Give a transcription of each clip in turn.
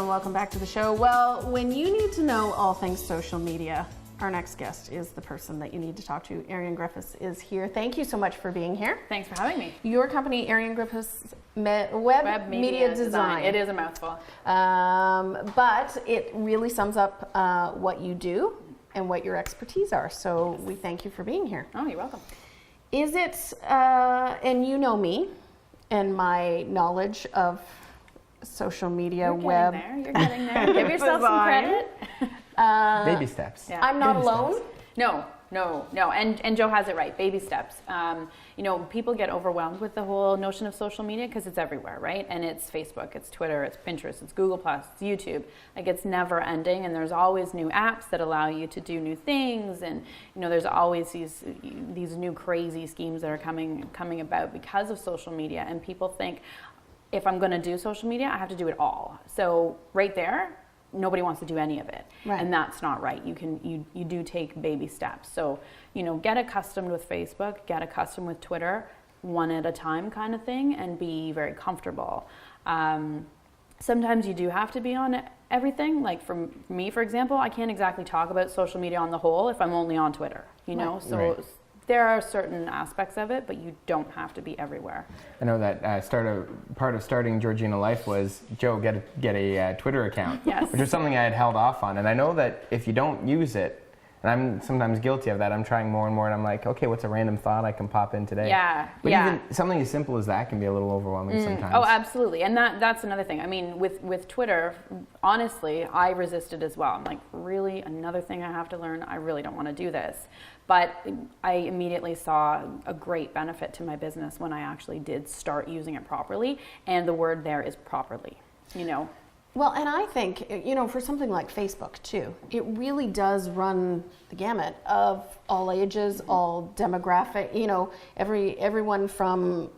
and welcome back to the show. Well, when you need to know all things social media, our next guest is the person that you need to talk to. Arian Griffiths is here. Thank you so much for being here. Thanks for having me. Your company, Arian Griffiths Web Media Design. It is a mouthful. But it really sums up what you do and what your expertise are. So we thank you for being here. Oh, you're welcome. Is it, and you know me and my knowledge of social media, You're getting there. Give yourself some credit. Baby steps. Yeah. I'm not alone. No. And Joe has it right. Baby steps. People get overwhelmed with the whole notion of social media because it's everywhere, right? And it's Facebook, it's Twitter, it's Pinterest, it's Google+, it's YouTube. Like, it's never ending, and there's always new apps that allow you to do new things, and there's always these new crazy schemes that are coming about because of social media. And people think, if I'm going to do social media, I have to do it all. So right there, nobody wants to do any of it. Right. And that's not right. You do take baby steps. So, get accustomed with Facebook, get accustomed with Twitter, one at a time kind of thing, and be very comfortable. Sometimes you do have to be on everything. Like for me, for example, I can't exactly talk about social media on the whole if I'm only on Twitter, Right. So right. There are certain aspects of it, but you don't have to be everywhere. I know that part of starting GeorginaLife was, Joe, get a Twitter account, yes. Which is something I had held off on. And I know that if you don't use it, and I'm sometimes guilty of that, I'm trying more and more, and I'm like, okay, what's a random thought I can pop in today? But even something as simple as that can be a little overwhelming sometimes. Oh, absolutely. And that's another thing. I mean, with Twitter, honestly, I resisted as well. I'm like, really? Another thing I have to learn? I really don't want to do this. But I immediately saw a great benefit to my business when I actually did start using it properly. And the word there is properly, Well, and I think, for something like Facebook too, it really does run the gamut of all ages, all demographic, everyone from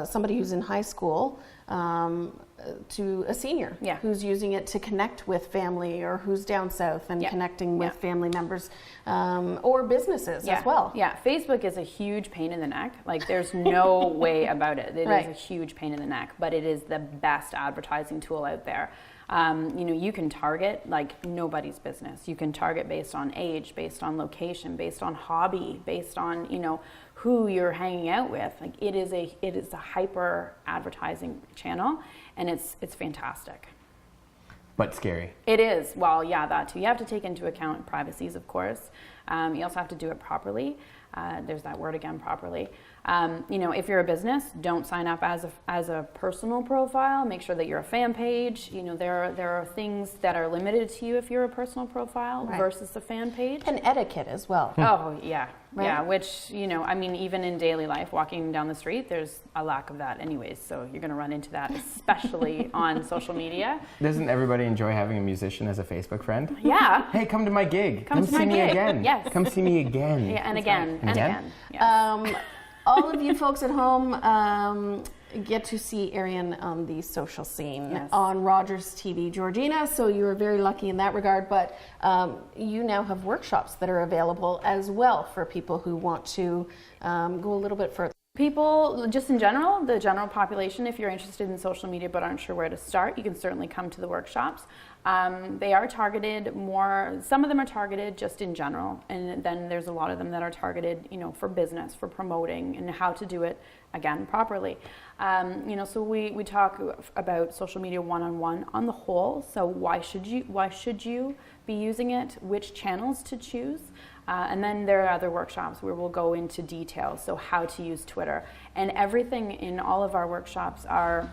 somebody who's in high school to a senior who's using it to connect with family, or who's down south and connecting with family members, or businesses as well. Yeah, Facebook is a huge pain in the neck. Like, there's no way about it. It is a huge pain in the neck, but it is the best advertising tool out there. You can target like nobody's business. You can target based on age, based on location, based on hobby, based on, who you're hanging out with. Like, it is a hyper advertising channel, and it's fantastic. But scary. It is. Well, yeah, that too. You have to take into account privacies, of course. You also have to do it properly. There's that word again, properly. If you're a business, don't sign up as a personal profile. Make sure that you're a fan page. There are things that are limited to you if you're a personal profile versus a fan page. And etiquette as well. Oh, yeah. Right? Yeah, which, even in daily life, walking down the street, there's a lack of that anyways. So you're going to run into that, especially on social media. Doesn't everybody enjoy having a musician as a Facebook friend? Yeah. Hey, come to my gig. Come see me again. Yes. Come see me again. Yeah, and again. And again. Yes. All of you folks at home get to see Arian on the social scene on Rogers TV Georgina, so you are very lucky in that regard. But you now have workshops that are available as well for people who want to go a little bit further. People, just in general, the general population, if you're interested in social media but aren't sure where to start, you can certainly come to the workshops. They are targeted more, some of them are targeted just in general, and then there's a lot of them that are targeted, for business, for promoting, and how to do it, again, properly. So we talk about social media one-on-one on the whole. So why should you be using it? Which channels to choose? And then there are other workshops where we'll go into details, so how to use Twitter. And everything in all of our workshops are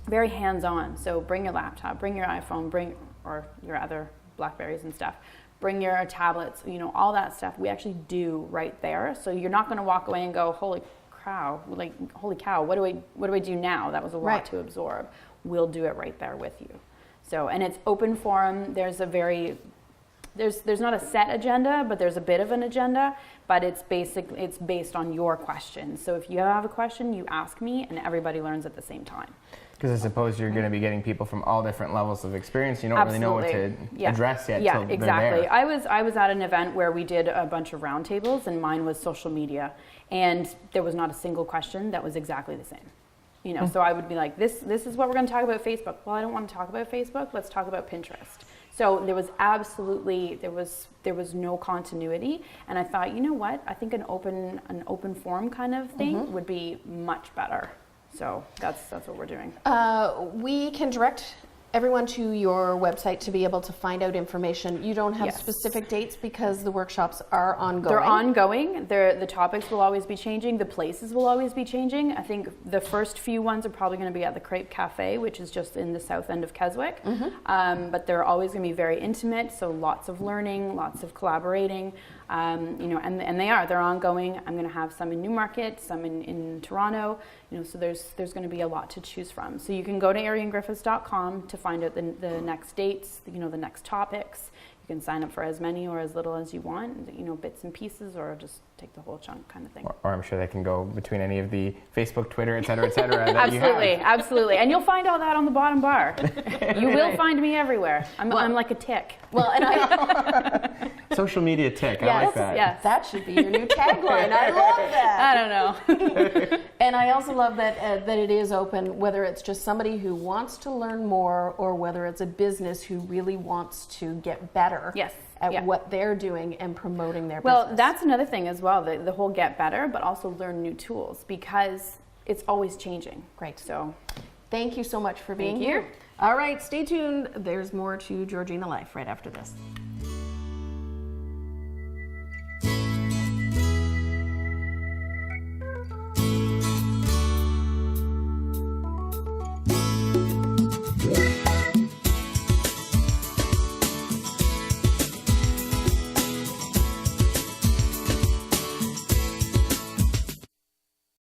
very hands-on. So bring your laptop, bring your iPhone, or your other Blackberries and stuff. Bring your tablets, all that stuff we actually do right there. So you're not going to walk away and go, holy cow, what do I do now? That was a lot to absorb. We'll do it right there with you. So, and it's open forum. There's not a set agenda, but there's a bit of an agenda, but it's based on your questions. So if you have a question, you ask me, and everybody learns at the same time. Because I suppose you're going to be getting people from all different levels of experience. You don't really know what to address yet. Yeah, exactly. There. I was at an event where we did a bunch of roundtables, and mine was social media, and there was not a single question that was exactly the same. You know, so I would be like, this is what we're going to talk about Facebook. Well, I don't want to talk about Facebook. Let's talk about Pinterest. So there was absolutely, there was no continuity. And I thought, you know what? I think an open forum kind of thing would be much better. So that's what we're doing. We can direct everyone to your website to be able to find out information. You don't have specific dates because the workshops are ongoing. They're ongoing. The topics will always be changing. The places will always be changing. I think the first few ones are probably going to be at the Crepe Cafe, which is just in the south end of Keswick. But they're always going to be very intimate, so lots of learning, lots of collaborating. You know, and they're ongoing. I'm going to have some in Newmarket, some in Toronto. You know, so there's going to be a lot to choose from. So you can go to ariangriffiths.com to find out the next dates, you know, the next topics. You can sign up for as many or as little as you want, you know, bits and pieces, or just take the whole chunk kind of thing. Or I'm sure they can go between any of the Facebook, Twitter, et cetera, that absolutely, you have. Absolutely. And you'll find all that on the bottom bar. You will find me everywhere. I'm like a tick. Well, and social media tick. I like that. Yes. That should be your new tagline. I love that. I don't know. And I also love that it is open, whether it's just somebody who wants to learn more or whether it's a business who really wants to get better at what they're doing and promoting their business. Well, that's another thing as well, the whole get better, but also learn new tools because it's always changing. Great. So thank you so much for being here. All right, stay tuned. There's more to Georgina Life right after this.